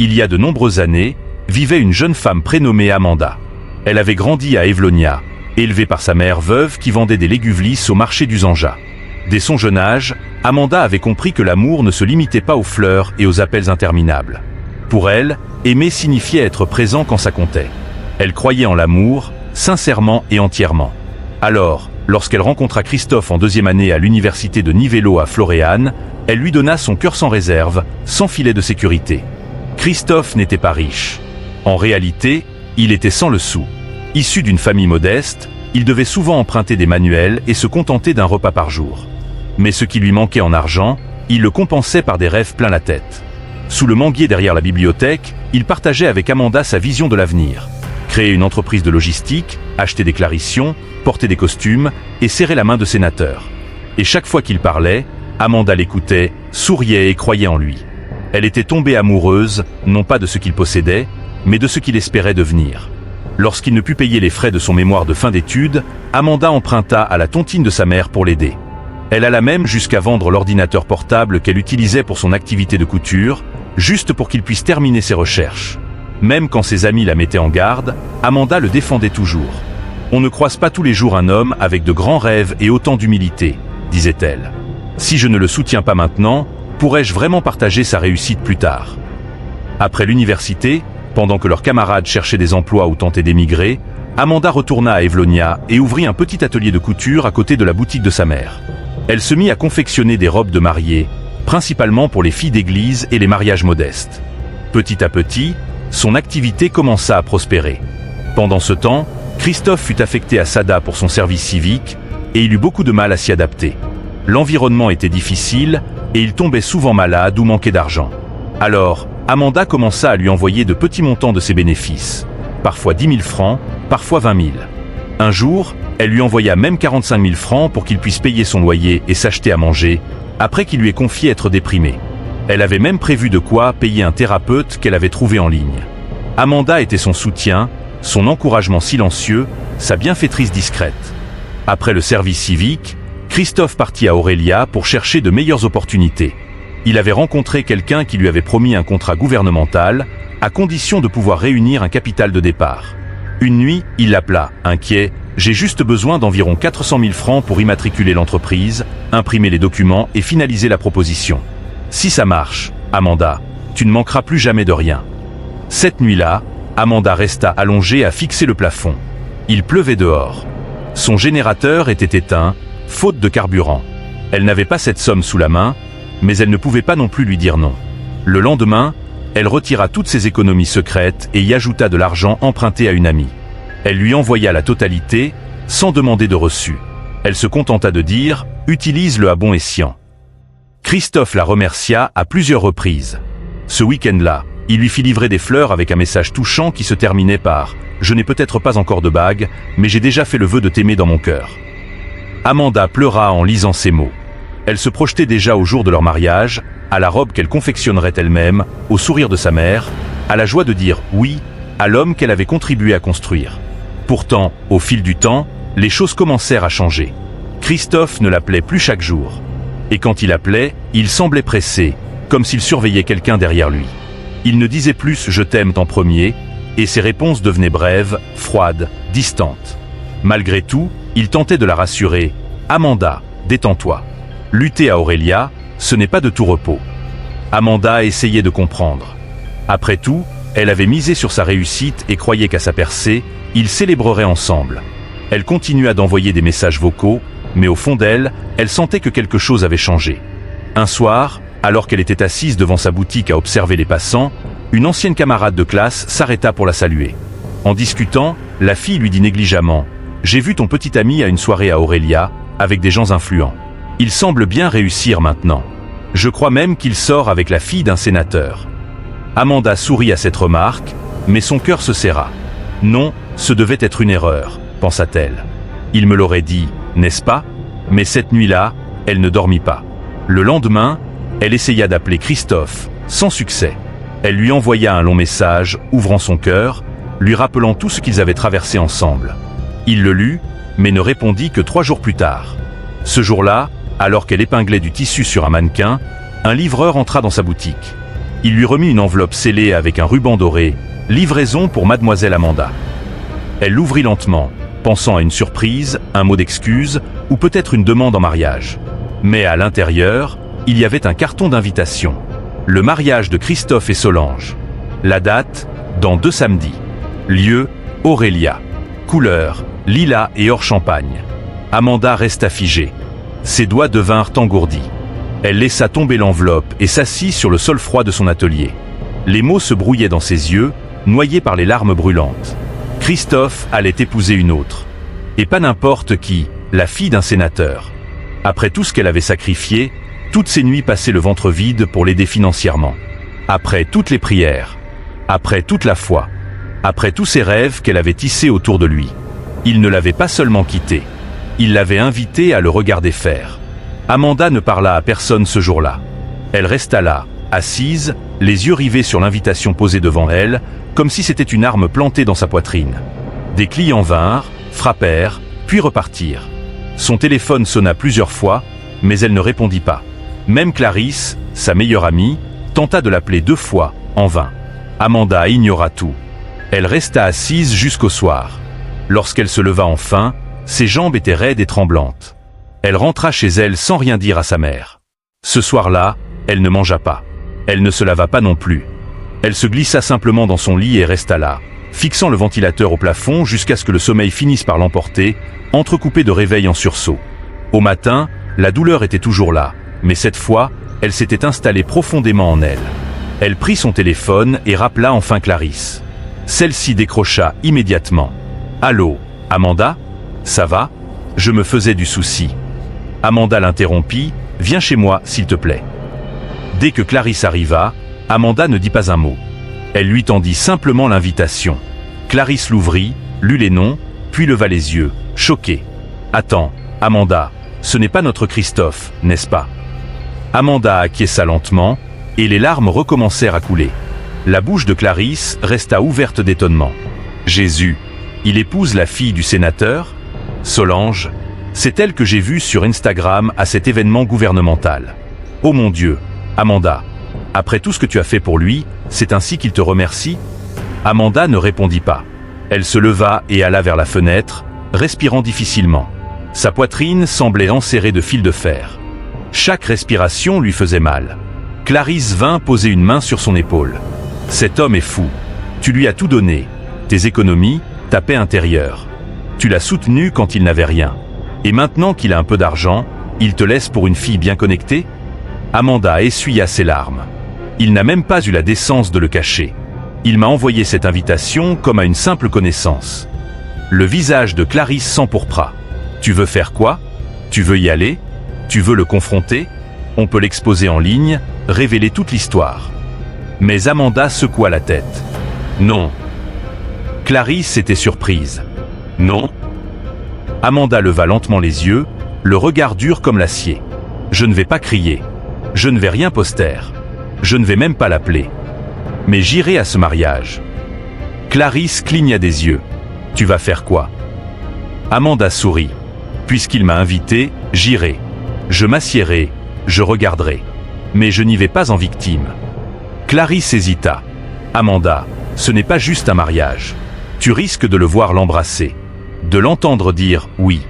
Il y a de nombreuses années, vivait une jeune femme prénommée Amanda. Elle avait grandi à Évlonia, élevée par sa mère veuve qui vendait des légumes lisses au marché du Zanja. Dès son jeune âge, Amanda avait compris que l'amour ne se limitait pas aux fleurs et aux appels interminables. Pour elle, aimer signifiait être présent quand ça comptait. Elle croyait en l'amour, sincèrement et entièrement. Alors, lorsqu'elle rencontra Christophe en deuxième année à l'université de Nivelo à Floréane, elle lui donna son cœur sans réserve, sans filet de sécurité. Christophe n'était pas riche. En réalité, il était sans le sou. Issu d'une famille modeste, il devait souvent emprunter des manuels et se contenter d'un repas par jour. Mais ce qui lui manquait en argent, il le compensait par des rêves plein la tête. Sous le manguier derrière la bibliothèque, il partageait avec Amanda sa vision de l'avenir. Créer une entreprise de logistique, acheter des claritions, porter des costumes et serrer la main de sénateur. Et chaque fois qu'il parlait, Amanda l'écoutait, souriait et croyait en lui. Elle était tombée amoureuse, non pas de ce qu'il possédait, mais de ce qu'il espérait devenir. Lorsqu'il ne put payer les frais de son mémoire de fin d'études, Amanda emprunta à la tontine de sa mère pour l'aider. Elle alla même jusqu'à vendre l'ordinateur portable qu'elle utilisait pour son activité de couture, juste pour qu'il puisse terminer ses recherches. Même quand ses amis la mettaient en garde, Amanda le défendait toujours. « On ne croise pas tous les jours un homme avec de grands rêves et autant d'humilité », disait-elle. « Si je ne le soutiens pas maintenant, pourrais-je vraiment partager sa réussite plus tard ?» Après l'université, pendant que leurs camarades cherchaient des emplois ou tentaient d'émigrer, Amanda retourna à Évlonia et ouvrit un petit atelier de couture à côté de la boutique de sa mère. Elle se mit à confectionner des robes de mariée, principalement pour les filles d'église et les mariages modestes. Petit à petit, son activité commença à prospérer. Pendant ce temps, Christophe fut affecté à Sada pour son service civique et il eut beaucoup de mal à s'y adapter. L'environnement était difficile et il tombait souvent malade ou manquait d'argent. Alors, Amanda commença à lui envoyer de petits montants de ses bénéfices, parfois 10 000 francs, parfois 20 000. Un jour, elle lui envoya même 45 000 francs pour qu'il puisse payer son loyer et s'acheter à manger, après qu'il lui ait confié être déprimé. Elle avait même prévu de quoi payer un thérapeute qu'elle avait trouvé en ligne. Amanda était son soutien, son encouragement silencieux, sa bienfaitrice discrète. Après le service civique, Christophe partit à Aurélia pour chercher de meilleures opportunités. Il avait rencontré quelqu'un qui lui avait promis un contrat gouvernemental, à condition de pouvoir réunir un capital de départ. Une nuit, il l'appela, inquiet. « J'ai juste besoin d'environ 400 000 francs pour immatriculer l'entreprise, imprimer les documents et finaliser la proposition. Si ça marche, Amanda, tu ne manqueras plus jamais de rien. » Cette nuit-là, Amanda resta allongée à fixer le plafond. Il pleuvait dehors. Son générateur était éteint, faute de carburant. Elle n'avait pas cette somme sous la main, mais elle ne pouvait pas non plus lui dire non. Le lendemain, elle retira toutes ses économies secrètes et y ajouta de l'argent emprunté à une amie. Elle lui envoya la totalité, sans demander de reçu. Elle se contenta de dire « Utilise-le à bon escient ». Christophe la remercia à plusieurs reprises. Ce week-end-là, il lui fit livrer des fleurs avec un message touchant qui se terminait par « Je n'ai peut-être pas encore de bague, mais j'ai déjà fait le vœu de t'aimer dans mon cœur ». Amanda pleura en lisant ces mots. Elle se projetait déjà au jour de leur mariage, à la robe qu'elle confectionnerait elle-même, au sourire de sa mère, à la joie de dire « oui » à l'homme qu'elle avait contribué à construire. Pourtant, au fil du temps, les choses commencèrent à changer. Christophe ne l'appelait plus chaque jour. Et quand il appelait, il semblait pressé, comme s'il surveillait quelqu'un derrière lui. Il ne disait plus « je t'aime » en premier, et ses réponses devenaient brèves, froides, distantes. Malgré tout, il tentait de la rassurer. « Amanda, détends-toi. Lutter à Aurélia, ce n'est pas de tout repos. » Amanda essayait de comprendre. Après tout, elle avait misé sur sa réussite et croyait qu'à sa percée, ils célébreraient ensemble. Elle continua d'envoyer des messages vocaux, mais au fond d'elle, elle sentait que quelque chose avait changé. Un soir, alors qu'elle était assise devant sa boutique à observer les passants, une ancienne camarade de classe s'arrêta pour la saluer. En discutant, la fille lui dit négligemment « J'ai vu ton petit ami à une soirée à Aurélia, avec des gens influents. Il semble bien réussir maintenant. Je crois même qu'il sort avec la fille d'un sénateur. » Amanda sourit à cette remarque, mais son cœur se serra. Non, ce devait être une erreur, pensa-t-elle. Il me l'aurait dit, n'est-ce pas? Mais cette nuit-là, elle ne dormit pas. Le lendemain, elle essaya d'appeler Christophe, sans succès. Elle lui envoya un long message, ouvrant son cœur, lui rappelant tout ce qu'ils avaient traversé ensemble. Il le lut, mais ne répondit que 3 jours plus tard. Ce jour-là, alors qu'elle épinglait du tissu sur un mannequin, un livreur entra dans sa boutique. Il lui remit une enveloppe scellée avec un ruban doré, livraison pour mademoiselle Amanda. Elle l'ouvrit lentement, pensant à une surprise, un mot d'excuse ou peut-être une demande en mariage. Mais à l'intérieur, il y avait un carton d'invitation. Le mariage de Christophe et Solange. La date, dans 2 samedis. Lieu, Aurélia. Couleur, lilas et or champagne. Amanda resta figée. Ses doigts devinrent engourdis. Elle laissa tomber l'enveloppe et s'assit sur le sol froid de son atelier. Les mots se brouillaient dans ses yeux, noyés par les larmes brûlantes. Christophe allait épouser une autre. Et pas n'importe qui, la fille d'un sénateur. Après tout ce qu'elle avait sacrifié, toutes ces nuits passées le ventre vide pour l'aider financièrement. Après toutes les prières. Après toute la foi. Après tous ces rêves qu'elle avait tissés autour de lui. Il ne l'avait pas seulement quitté. Il l'avait invité à le regarder faire. Amanda ne parla à personne ce jour-là. Elle resta là, assise, les yeux rivés sur l'invitation posée devant elle, comme si c'était une arme plantée dans sa poitrine. Des clients vinrent, frappèrent, puis repartirent. Son téléphone sonna plusieurs fois, mais elle ne répondit pas. Même Clarisse, sa meilleure amie, tenta de l'appeler 2 fois, en vain. Amanda ignora tout. Elle resta assise jusqu'au soir. Lorsqu'elle se leva enfin, ses jambes étaient raides et tremblantes. Elle rentra chez elle sans rien dire à sa mère. Ce soir-là, elle ne mangea pas. Elle ne se lava pas non plus. Elle se glissa simplement dans son lit et resta là, fixant le ventilateur au plafond jusqu'à ce que le sommeil finisse par l'emporter, entrecoupé de réveils en sursaut. Au matin, la douleur était toujours là, mais cette fois, elle s'était installée profondément en elle. Elle prit son téléphone et rappela enfin Clarisse. Celle-ci décrocha immédiatement. « Allô, Amanda ? Ça va ? Je me faisais du souci. » Amanda l'interrompit. « Viens chez moi, s'il te plaît. » Dès que Clarisse arriva, Amanda ne dit pas un mot. Elle lui tendit simplement l'invitation. Clarisse l'ouvrit, lut les noms, puis leva les yeux, choquée. « Attends, Amanda, ce n'est pas notre Christophe, n'est-ce pas ?» Amanda acquiesça lentement, et les larmes recommencèrent à couler. La bouche de Clarisse resta ouverte d'étonnement. « Jésus, il épouse la fille du sénateur ? Solange, c'est elle que j'ai vue sur Instagram à cet événement gouvernemental. Oh mon Dieu, Amanda, après tout ce que tu as fait pour lui, c'est ainsi qu'il te remercie ?» Amanda ne répondit pas. Elle se leva et alla vers la fenêtre, respirant difficilement. Sa poitrine semblait enserrée de fils de fer. Chaque respiration lui faisait mal. Clarisse vint poser une main sur son épaule. « Cet homme est fou. Tu lui as tout donné, tes économies, ta paix intérieure. Tu l'as soutenu quand il n'avait rien. Et maintenant qu'il a un peu d'argent, il te laisse pour une fille bien connectée ?» Amanda essuya ses larmes. Il n'a même pas eu la décence de le cacher. Il m'a envoyé cette invitation comme à une simple connaissance. Le visage de Clarisse s'empourpra. « Tu veux faire quoi ? Tu veux y aller ? Tu veux le confronter ? On peut l'exposer en ligne, révéler toute l'histoire. » Mais Amanda secoua la tête. « Non. » Clarisse était surprise. « Non. » Amanda leva lentement les yeux, le regard dur comme l'acier. « Je ne vais pas crier. Je ne vais rien poster. Je ne vais même pas l'appeler. Mais j'irai à ce mariage. » Clarisse cligna des yeux. « Tu vas faire quoi ?» Amanda sourit. « Puisqu'il m'a invité, j'irai. Je m'assiérai, je regarderai. Mais je n'y vais pas en victime. » Clarisse hésita. « Amanda, ce n'est pas juste un mariage. Tu risques de le voir l'embrasser, de l'entendre dire « oui ».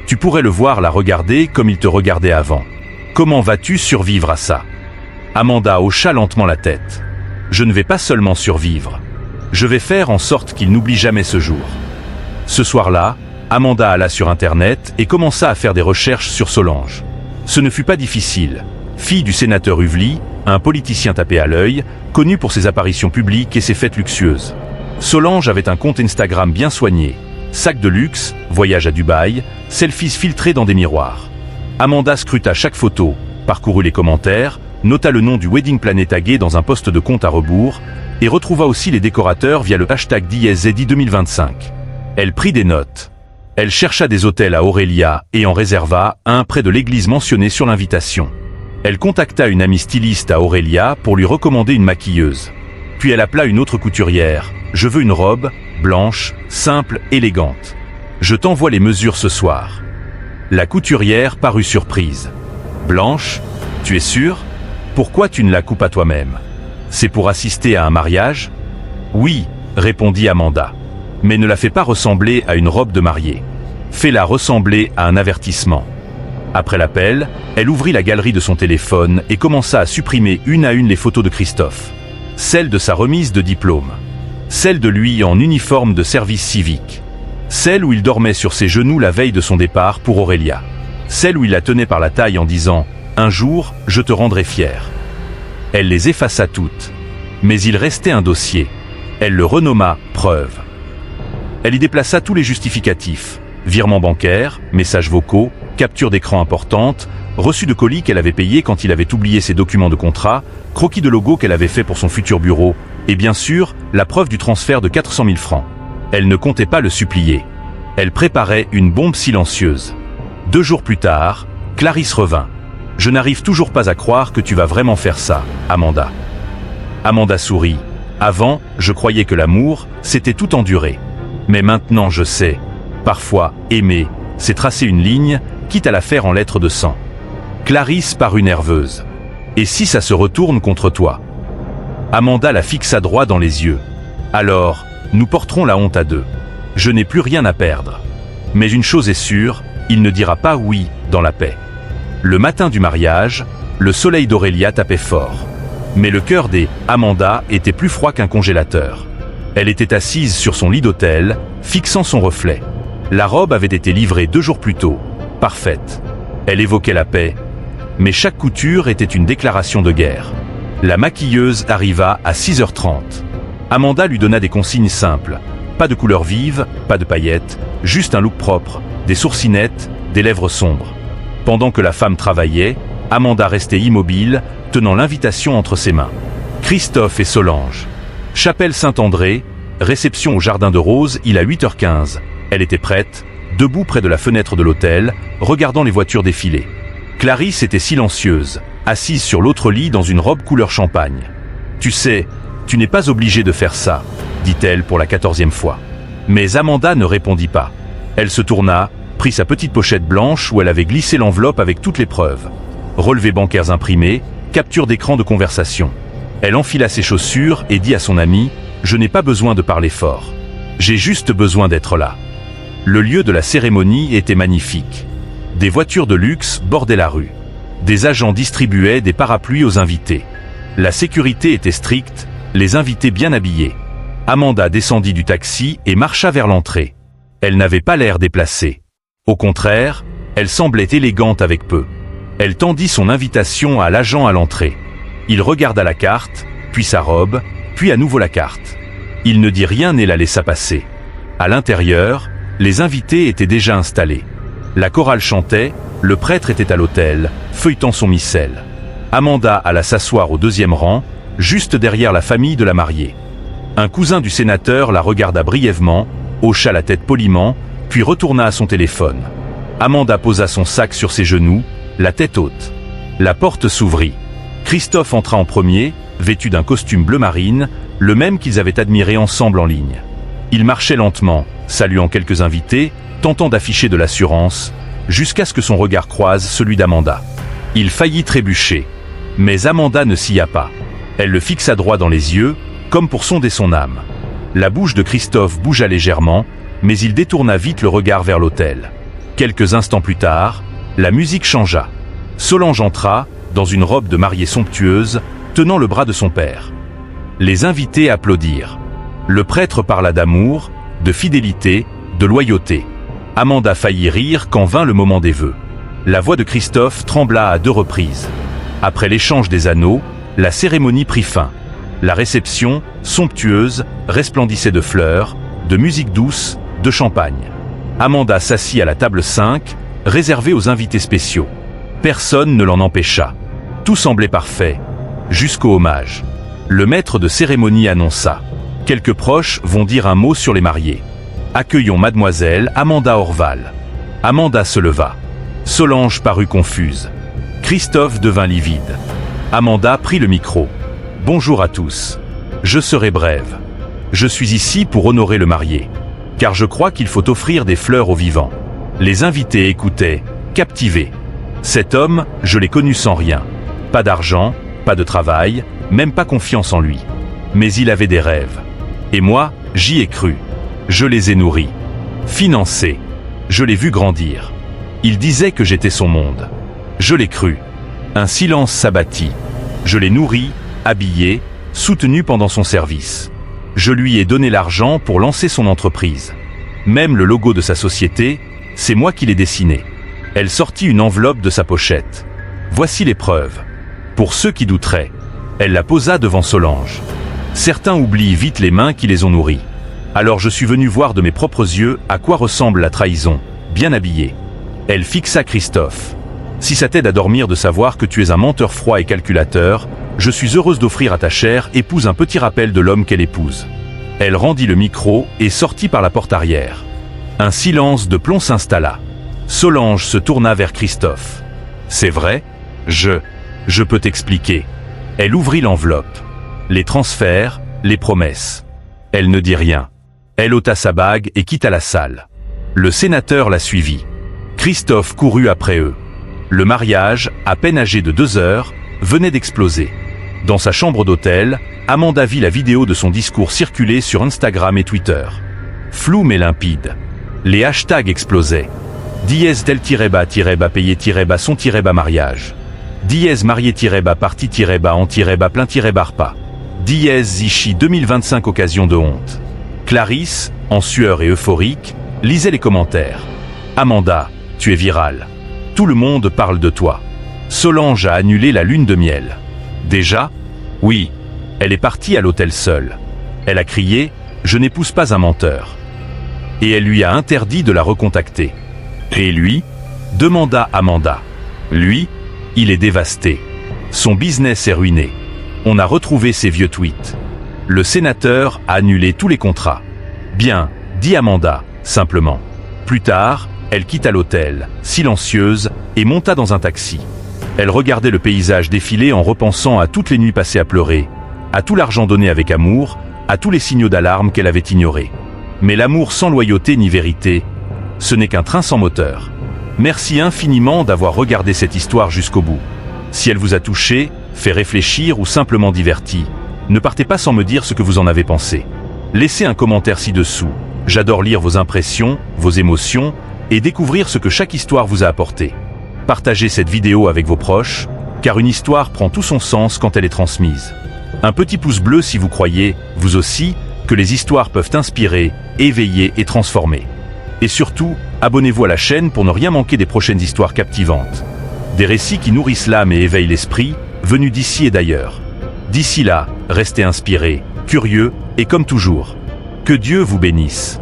Tu pourrais le voir la regarder comme il te regardait avant. Comment vas-tu survivre à ça ? Amanda hocha lentement la tête. « Je ne vais pas seulement survivre. Je vais faire en sorte qu'il n'oublie jamais ce jour. » Ce soir-là, Amanda alla sur Internet et commença à faire des recherches sur Solange. Ce ne fut pas difficile. Fille du sénateur Uvely, un politicien tapé à l'œil, connu pour ses apparitions publiques et ses fêtes luxueuses. Solange avait un compte Instagram bien soigné. Sac de luxe, voyage à Dubaï, selfies filtrés dans des miroirs. Amanda scruta chaque photo, parcourut les commentaires, nota le nom du wedding planner tagué dans un post de compte à rebours, et retrouva aussi les décorateurs via le hashtag DSZI 2025. Elle prit des notes. Elle chercha des hôtels à Aurélia et en réserva un près de l'église mentionnée sur l'invitation. Elle contacta une amie styliste à Aurélia pour lui recommander une maquilleuse. Puis elle appela une autre couturière. « Je veux une robe, blanche, simple, élégante. Je t'envoie les mesures ce soir. » La couturière parut surprise. « Blanche ? Tu es sûre ? Pourquoi tu ne la coupes pas toi-même? C'est pour assister à un mariage? Oui, répondit Amanda. Mais ne la fais pas ressembler à une robe de mariée. Fais-la ressembler à un avertissement. Après l'appel, elle ouvrit la galerie de son téléphone et commença à supprimer une à une les photos de Christophe. Celle de sa remise de diplôme. Celle de lui en uniforme de service civique. Celle où il dormait sur ses genoux la veille de son départ pour Aurélia. Celle où il la tenait par la taille en disant « Un jour, je te rendrai fier ». Elle les effaça toutes. Mais il restait un dossier. Elle le renomma « Preuve ». Elle y déplaça tous les justificatifs. Virements bancaires, messages vocaux, capture d'écran importante, reçu de colis qu'elle avait payé quand il avait oublié ses documents de contrat, croquis de logo qu'elle avait fait pour son futur bureau, et bien sûr, la preuve du transfert de 400 000 francs. Elle ne comptait pas le supplier. Elle préparait une bombe silencieuse. 2 jours plus tard, Clarisse revint. « Je n'arrive toujours pas à croire que tu vas vraiment faire ça, Amanda. » Amanda sourit. « Avant, je croyais que l'amour, c'était tout endurer. Mais maintenant je sais. Parfois, aimer, c'est tracer une ligne, quitte à la faire en lettres de sang. » Clarisse parut nerveuse. « Et si ça se retourne contre toi ?» Amanda la fixa droit dans les yeux. « Alors, nous porterons la honte à 2. Je n'ai plus rien à perdre. Mais une chose est sûre, il ne dira pas oui dans la paix. » Le matin du mariage, le soleil d'Aurélia tapait fort. Mais le cœur des Amanda était plus froid qu'un congélateur. Elle était assise sur son lit d'hôtel, fixant son reflet. La robe avait été livrée 2 jours plus tôt, parfaite. Elle évoquait la paix, mais chaque couture était une déclaration de guerre. La maquilleuse arriva à 6h30. Amanda lui donna des consignes simples. Pas de couleurs vives, pas de paillettes, juste un look propre, des sourcils nets, des lèvres sombres. Pendant que la femme travaillait, Amanda restait immobile, tenant l'invitation entre ses mains. Christophe et Solange. Chapelle Saint-André, réception au Jardin de Rose, il à 8h15. Elle était prête, debout près de la fenêtre de l'hôtel, regardant les voitures défiler. Clarisse était silencieuse, assise sur l'autre lit dans une robe couleur champagne. « Tu sais, tu n'es pas obligé de faire ça », dit-elle pour la 14e fois. Mais Amanda ne répondit pas. Elle se tourna, prit sa petite pochette blanche où elle avait glissé l'enveloppe avec toutes les preuves. Relevés bancaires imprimés, capture d'écran de conversation. Elle enfila ses chaussures et dit à son ami « Je n'ai pas besoin de parler fort. J'ai juste besoin d'être là. » Le lieu de la cérémonie était magnifique. Des voitures de luxe bordaient la rue. Des agents distribuaient des parapluies aux invités. La sécurité était stricte, les invités bien habillés. Amanda descendit du taxi et marcha vers l'entrée. Elle n'avait pas l'air déplacée. Au contraire, elle semblait élégante avec peu. Elle tendit son invitation à l'agent à l'entrée. Il regarda la carte, puis sa robe, puis à nouveau la carte. Il ne dit rien et la laissa passer. À l'intérieur, les invités étaient déjà installés. La chorale chantait, le prêtre était à l'autel, feuilletant son missel. Amanda alla s'asseoir au 2e rang, juste derrière la famille de la mariée. Un cousin du sénateur la regarda brièvement, hocha la tête poliment, puis retourna à son téléphone. Amanda posa son sac sur ses genoux, la tête haute. La porte s'ouvrit. Christophe entra en premier, vêtu d'un costume bleu marine, le même qu'ils avaient admiré ensemble en ligne. Il marchait lentement, saluant quelques invités, tentant d'afficher de l'assurance, jusqu'à ce que son regard croise celui d'Amanda. Il faillit trébucher. Mais Amanda ne s'y a pas. Elle le fixa droit dans les yeux, comme pour sonder son âme. La bouche de Christophe bougea légèrement, mais il détourna vite le regard vers l'autel. Quelques instants plus tard, la musique changea. Solange entra, dans une robe de mariée somptueuse, tenant le bras de son père. Les invités applaudirent. Le prêtre parla d'amour, de fidélité, de loyauté. Amanda faillit rire quand vint le moment des vœux. La voix de Christophe trembla à 2 reprises. Après l'échange des anneaux, la cérémonie prit fin. La réception, somptueuse, resplendissait de fleurs, de musique douce, de champagne. Amanda s'assit à la table 5, réservée aux invités spéciaux. Personne ne l'en empêcha. Tout semblait parfait, jusqu'au hommage. Le maître de cérémonie annonça. Quelques proches vont dire un mot sur les mariés. Accueillons mademoiselle Amanda Orval. Amanda se leva. Solange parut confuse. Christophe devint livide. Amanda prit le micro. Bonjour à tous. Je serai brève. Je suis ici pour honorer le marié. Car je crois qu'il faut offrir des fleurs aux vivants. Les invités écoutaient, captivés. Cet homme, je l'ai connu sans rien. Pas d'argent, pas de travail, même pas confiance en lui. Mais il avait des rêves. Et moi, j'y ai cru. Je les ai nourris. Financés. Je l'ai vu grandir. Il disait que j'étais son monde. Je l'ai cru. Un silence s'abattit. Je l'ai nourri, habillé, soutenu pendant son service. Je lui ai donné l'argent pour lancer son entreprise. Même le logo de sa société, c'est moi qui l'ai dessiné. Elle sortit une enveloppe de sa pochette. Voici les preuves. Pour ceux qui douteraient, elle la posa devant Solange. Certains oublient vite les mains qui les ont nourris. Alors je suis venu voir de mes propres yeux à quoi ressemble la trahison, bien habillée. Elle fixa Christophe. Si ça t'aide à dormir de savoir que tu es un menteur froid et calculateur, je suis heureuse d'offrir à ta chère épouse un petit rappel de l'homme qu'elle épouse. Elle rendit le micro et sortit par la porte arrière. Un silence de plomb s'installa. Solange se tourna vers Christophe. C'est vrai ? Je peux t'expliquer. Elle ouvrit l'enveloppe. Les transferts, les promesses. Elle ne dit rien. Elle ôta sa bague et quitta la salle. Le sénateur la suivit. Christophe courut après eux. Le mariage, à peine âgé de 2 heures, venait d'exploser. Dans sa chambre d'hôtel, Amanda vit la vidéo de son discours circuler sur Instagram et Twitter. Flou mais limpide. Les hashtags explosaient. Dièse tel-bas payé-bas son-bas mariage. Dièse marié-bas parti-bas en-bas plein-bas repas. Dièse Zichi 2025 occasion de honte. Clarisse, en sueur et euphorique, lisait les commentaires. Amanda, tu es virale. Tout le monde parle de toi. Solange a annulé la lune de miel. Déjà ? Oui. Elle est partie à l'hôtel seule. Elle a crié « Je n'épouse pas un menteur ». Et elle lui a interdit de la recontacter. Et lui ? Demanda Amanda. Lui, il est dévasté. Son business est ruiné. On a retrouvé ses vieux tweets. Le sénateur a annulé tous les contrats. Bien, dit Amanda, simplement. Plus tard, elle quitta l'hôtel, silencieuse, et monta dans un taxi. Elle regardait le paysage défiler en repensant à toutes les nuits passées à pleurer, à tout l'argent donné avec amour, à tous les signaux d'alarme qu'elle avait ignorés. Mais l'amour sans loyauté ni vérité, ce n'est qu'un train sans moteur. Merci infiniment d'avoir regardé cette histoire jusqu'au bout. Si elle vous a touché, fait réfléchir ou simplement diverti, ne partez pas sans me dire ce que vous en avez pensé. Laissez un commentaire ci-dessous. J'adore lire vos impressions, vos émotions, et découvrir ce que chaque histoire vous a apporté. Partagez cette vidéo avec vos proches, car une histoire prend tout son sens quand elle est transmise. Un petit pouce bleu si vous croyez, vous aussi, que les histoires peuvent inspirer, éveiller et transformer. Et surtout, abonnez-vous à la chaîne pour ne rien manquer des prochaines histoires captivantes. Des récits qui nourrissent l'âme et éveillent l'esprit, venus d'ici et d'ailleurs. D'ici là, restez inspirés, curieux et comme toujours. Que Dieu vous bénisse.